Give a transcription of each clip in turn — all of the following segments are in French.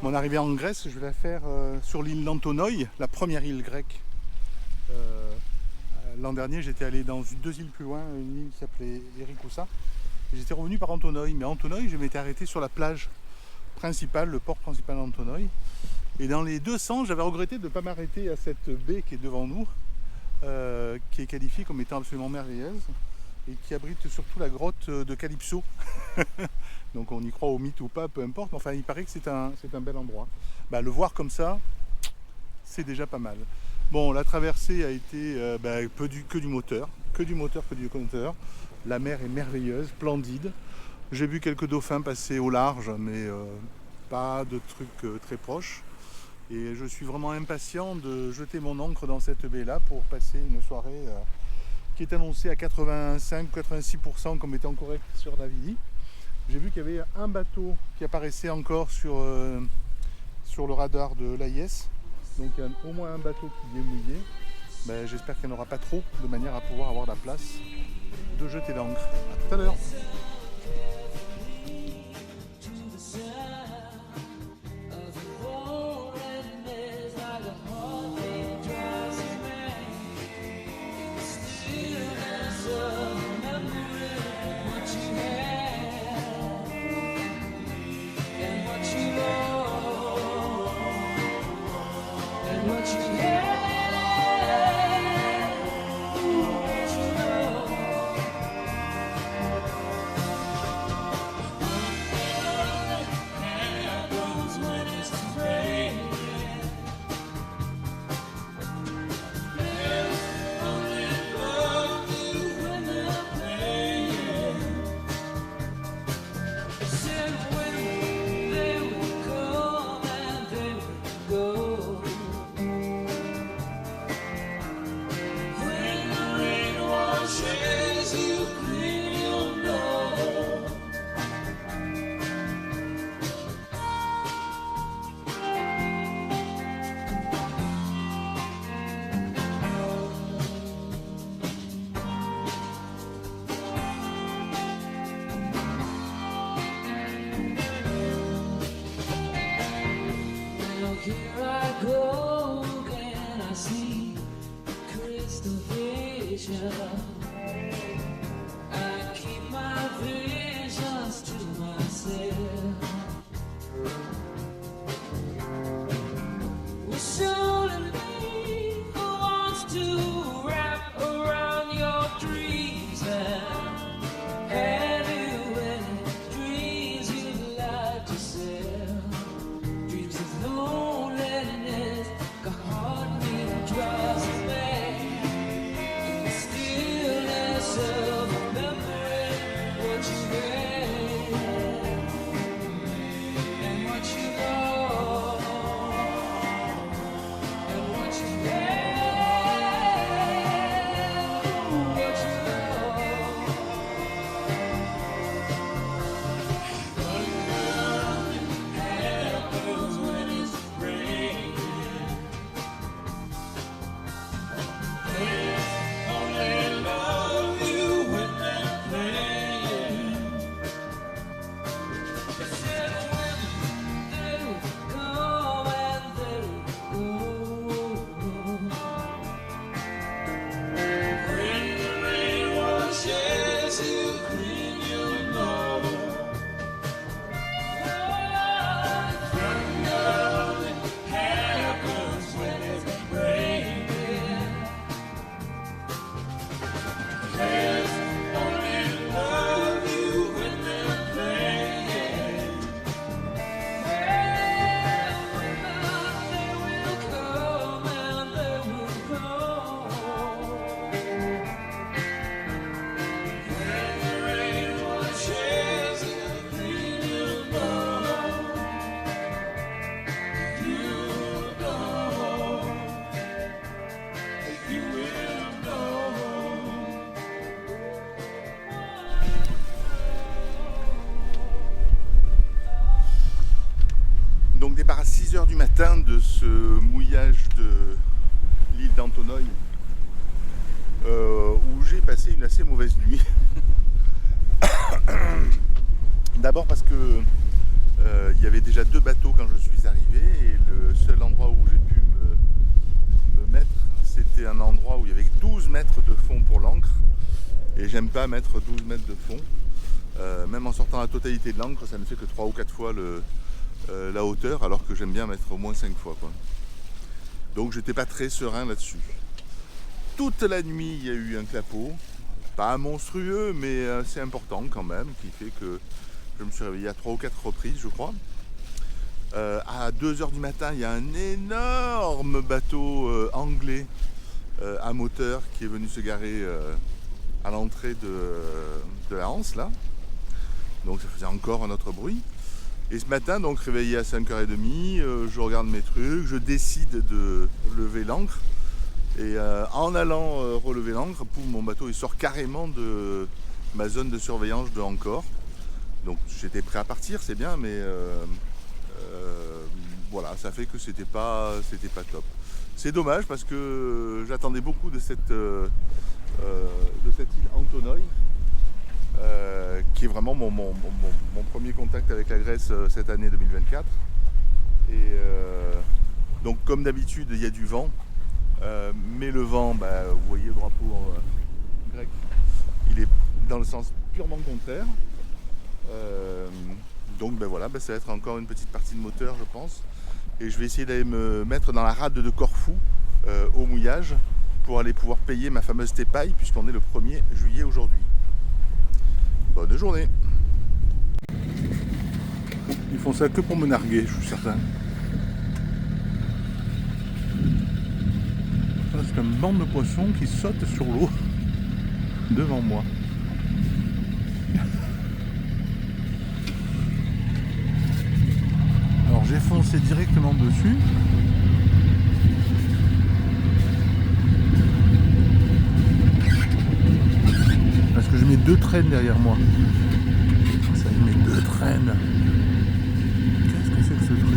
Mon arrivée en Grèce, je vais la faire sur l'île d'Antonoï, la première île grecque. L'an dernier, j'étais allé dans deux îles plus loin, une île qui s'appelait Erikoussa. J'étais revenu par Antonoï, mais à Antonoï, je m'étais arrêté sur la plage principale, le port principal d'Antonoï. Et dans les deux sens, j'avais regretté de ne pas m'arrêter à cette baie qui est devant nous, qui est qualifiée comme étant absolument merveilleuse et qui abrite surtout la grotte de Calypso. Donc on y croit au mythe ou pas, peu importe, mais enfin il paraît que c'est un bel endroit. Bah, le voir comme ça, c'est déjà pas mal. Bon, la traversée a été que du moteur. La mer est merveilleuse, splendide. J'ai vu quelques dauphins passer au large, mais pas de trucs très proches. Et je suis vraiment impatient de jeter mon ancre dans cette baie-là pour passer une soirée qui est annoncée à 85-86% comme étant correcte sur Navidi. J'ai vu qu'il y avait un bateau qui apparaissait encore sur le radar de l'AIS. Donc il y a au moins un bateau qui est mouillé. Ben, j'espère qu'il n'y en aura pas trop, de manière à pouvoir avoir la place de jeter l'ancre. A tout à l'heure. Here I go again, I see crystal vision. I keep my visions to myself. It's only me who wants to wrap around your dreams and have you any dreams you'd like to sell. Dreams of loneliness, a heartbeat drives us back in the stillness of remembering what you had and what you know and what you had, what you know. Happens when it's raining. They only love you when they're playing. They said when they would come and they would go. When the rain washes you clean, you'll know. Thunder happens when it's raining. Players only love you when they're playing. They will come and they will go. When the rain washes you clean, you'll know. You'll know. You will know. Donc départ à 6h du matin de ce mouillage de l'île d'Antonoï où j'ai passé une assez mauvaise nuit. D'abord parce que Il y avait déjà 2 bateaux quand je suis arrivé et le seul endroit où j'ai pu me mettre, c'était un endroit où il y avait 12 mètres de fond pour l'ancre. Et j'aime pas mettre 12 mètres de fond. Même en sortant la totalité de l'ancre, ça ne fait que 3 ou 4 fois la hauteur, alors que j'aime bien mettre au moins 5 fois, quoi. Donc j'étais pas très serein là-dessus. Toute la nuit, il y a eu un clapot. Pas monstrueux, mais assez important quand même, qui fait que je me suis réveillé à 3 ou 4 reprises, je crois. À 2h du matin, il y a un énorme bateau anglais à moteur qui est venu se garer à l'entrée de la Hanse, là. Donc ça faisait encore un autre bruit. Et ce matin, donc réveillé à 5h30, je regarde mes trucs, je décide de lever l'ancre. Et en allant relever l'ancre, mon bateau il sort carrément de ma zone de surveillance de Ancor. Donc j'étais prêt à partir, c'est bien, mais voilà, ça fait que c'était pas top. C'est dommage parce que j'attendais beaucoup de cette île Antonoï, qui est vraiment mon premier contact avec la Grèce cette année 2024. Et donc comme d'habitude, il y a du vent. Mais le vent, vous voyez le drapeau grec, il est dans le sens purement contraire. Donc voilà, ça va être encore une petite partie de moteur, je pense. Et je vais essayer d'aller me mettre dans la rade de Corfou au mouillage pour aller pouvoir payer ma fameuse tépaille puisqu'on est le 1er juillet aujourd'hui. Bonne journée. Ils font ça que pour me narguer, je suis certain. C'est une bande de poissons qui saute sur l'eau devant moi. Alors j'ai foncé directement dessus. Parce que je mets 2 traînes derrière moi. Ça je mets 2 traînes. Qu'est-ce que c'est que ce truc ?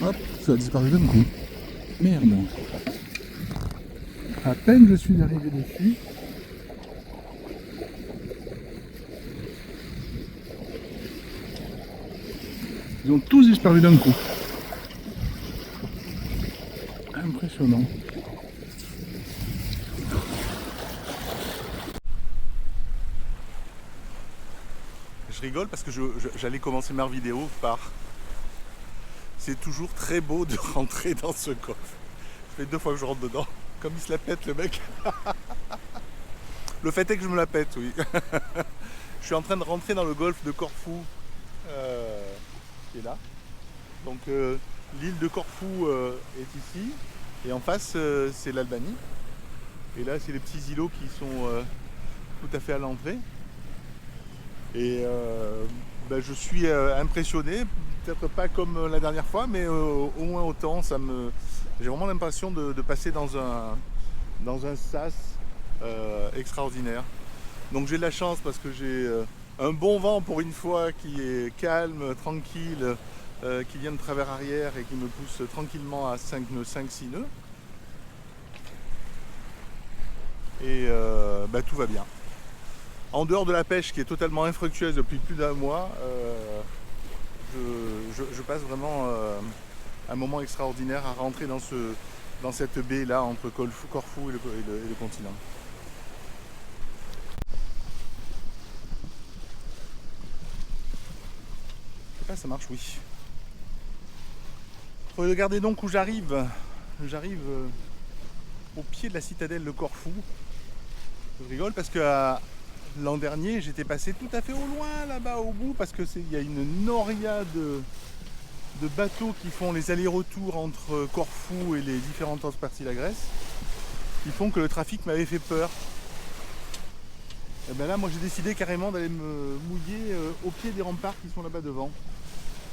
Hop, ça a disparu d'un coup. Merde. À peine je suis arrivé dessus. Ils ont tous disparu d'un coup. Impressionnant. Je rigole parce que j'allais commencer ma vidéo par... C'est toujours très beau de rentrer dans ce golfe. Ça fait 2 fois que je rentre dedans. Comme il se la pète le mec. Le fait est que je me la pète, oui. Je suis en train de rentrer dans le golfe de Corfou. Qui est là. Donc l'île de Corfou est ici. Et en face c'est l'Albanie. Et là c'est les petits îlots qui sont tout à fait à l'entrée. Et je suis impressionné. Peut-être pas comme la dernière fois, mais au moins autant, j'ai vraiment l'impression de passer dans un sas extraordinaire. Donc j'ai de la chance parce que j'ai un bon vent pour une fois qui est calme, tranquille, qui vient de travers arrière et qui me pousse tranquillement à 5 nœuds, 5-6 nœuds. Et tout va bien. En dehors de la pêche qui est totalement infructueuse depuis plus d'1 mois, je passe vraiment un moment extraordinaire à rentrer dans cette baie là entre Corfou et le continent. Ah, ça marche, oui. Regardez donc où j'arrive. J'arrive au pied de la citadelle de Corfou. Je rigole parce que l'an dernier, j'étais passé tout à fait au loin là-bas au bout parce que il y a une noria de bateaux qui font les allers-retours entre Corfou et les différentes autres parties de la Grèce qui font que le trafic m'avait fait peur. Et bien là, moi j'ai décidé carrément d'aller me mouiller au pied des remparts qui sont là-bas devant.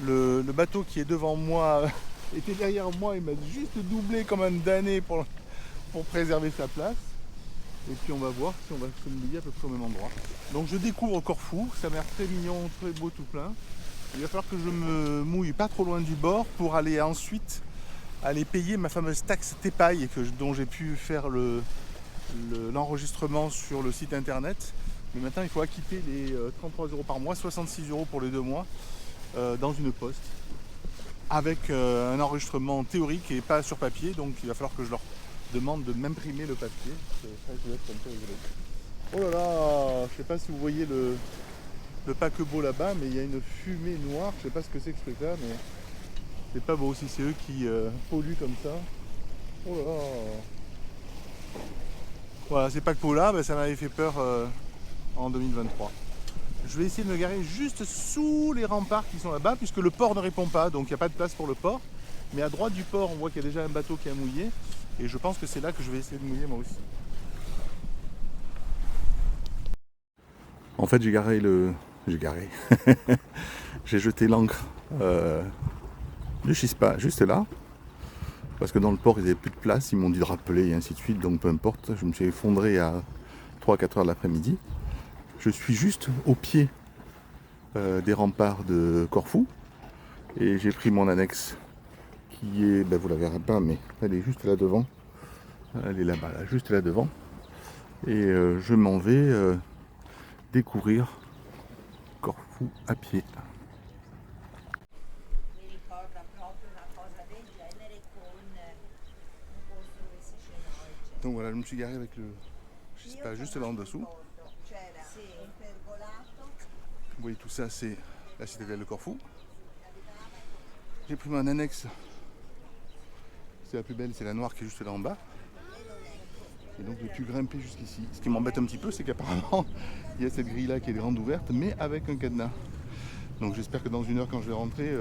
Le bateau qui est devant moi était derrière moi, il m'a juste doublé comme un damné pour préserver sa place. Et puis on va voir si on va se mouiller à peu près au même endroit. Donc je découvre Corfou, ça m'a l'air très mignon, très beau tout plein. Il va falloir que je me mouille pas trop loin du bord pour aller ensuite aller payer ma fameuse taxe Tepaille dont j'ai pu faire l'enregistrement sur le site internet. Mais maintenant il faut acquitter les 33 € par mois, 66 € pour les 2 mois dans une poste. Avec un enregistrement théorique et pas sur papier, donc il va falloir que je leur demande de m'imprimer le papier. Ça, je vais être un peu rigolo. Oh là là, je sais pas si vous voyez le paquebot là-bas, mais il y a une fumée noire, je sais pas ce que c'est que ce truc là, mais c'est pas beau si c'est eux qui polluent comme ça. Oh là là. Voilà, ces paquebots là, ça m'avait fait peur en 2023. Je vais essayer de me garer juste sous les remparts qui sont là-bas, puisque le port ne répond pas, donc il n'y a pas de place pour le port. Mais à droite du port, on voit qu'il y a déjà un bateau qui a mouillé, et je pense que c'est là que je vais essayer de mouiller moi aussi. En fait, j'ai garé. J'ai jeté l'ancre du Chispa juste là, parce que dans le port, ils n'avaient plus de place, ils m'ont dit de rappeler et ainsi de suite, donc peu importe. Je me suis effondré à 3-4 heures de l'après-midi. Je suis juste au pied des remparts de Corfou et j'ai pris mon annexe qui est, vous la verrez pas, mais elle est juste là devant. Elle est là-bas, là, juste là devant. Et je m'en vais découvrir Corfou à pied. Mi ricorda proprio una cosa del genere con un posto dove si scena. Donc voilà, je me suis garé avec le Chispa juste là en dessous. C'era un pergolato. Vous voyez tout ça, c'est la citadelle de Corfou. J'ai pris mon annexe. C'est la plus belle, c'est la noire qui est juste là en bas. Et donc j'ai pu grimper jusqu'ici. Ce qui m'embête un petit peu, c'est qu'apparemment, il y a cette grille là qui est grande ouverte, mais avec un cadenas. Donc j'espère que dans une heure, quand je vais rentrer,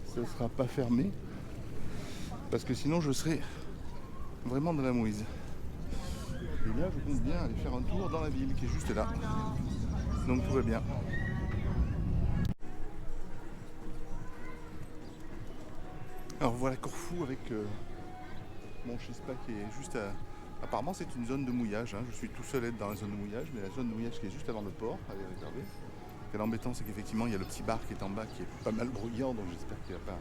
ça ne sera pas fermé. Parce que sinon, je serai vraiment dans la mouise. Et là, je compte bien aller faire un tour dans la ville qui est juste là. Donc tout va bien. Alors voilà Corfou avec mon Chispa qui est juste à... Apparemment c'est une zone de mouillage, hein. Je suis tout seul à être dans la zone de mouillage, mais la zone de mouillage qui est juste avant le port, elle est réservée. Ce qui est embêtant, c'est qu'effectivement il y a le petit bar qui est en bas qui est pas mal bruyant, donc j'espère qu'il ne va pas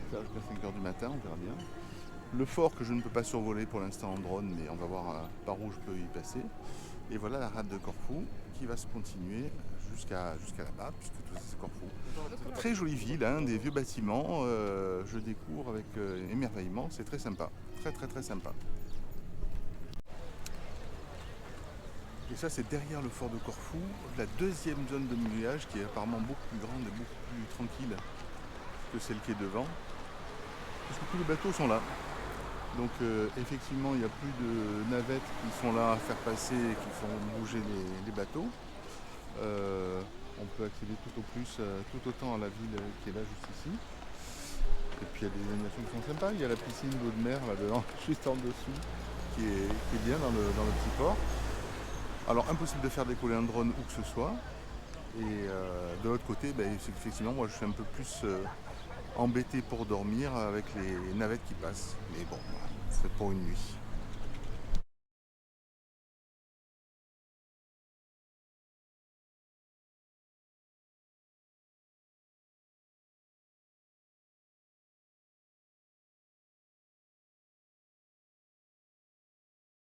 faire jusqu'à 5 h du matin, on verra bien. Le fort que je ne peux pas survoler pour l'instant en drone, mais on va voir par où je peux y passer. Et voilà la rade de Corfou qui va se continuer jusqu'à là-bas, puisque tout ça c'est Corfou. Très jolie ville, hein, des vieux bâtiments, je découvre avec émerveillement, c'est très sympa, très sympa. Et ça c'est derrière le fort de Corfou, la deuxième zone de mouillage qui est apparemment beaucoup plus grande et beaucoup plus tranquille que celle qui est devant. Parce que tous les bateaux sont là. Donc effectivement il n'y a plus de navettes qui sont là à faire passer et qui font bouger les bateaux. On peut accéder tout autant à la ville qui est là juste ici. Et puis il y a des animations qui sont sympas. Il y a la piscine d'eau de mer là-dedans, juste en dessous, qui est bien dans le petit port. Alors impossible de faire décoller un drone où que ce soit. Et de l'autre côté, c'est qu'effectivement moi je suis un peu plus embêté pour dormir avec les navettes qui passent. Mais bon, c'est pour une nuit.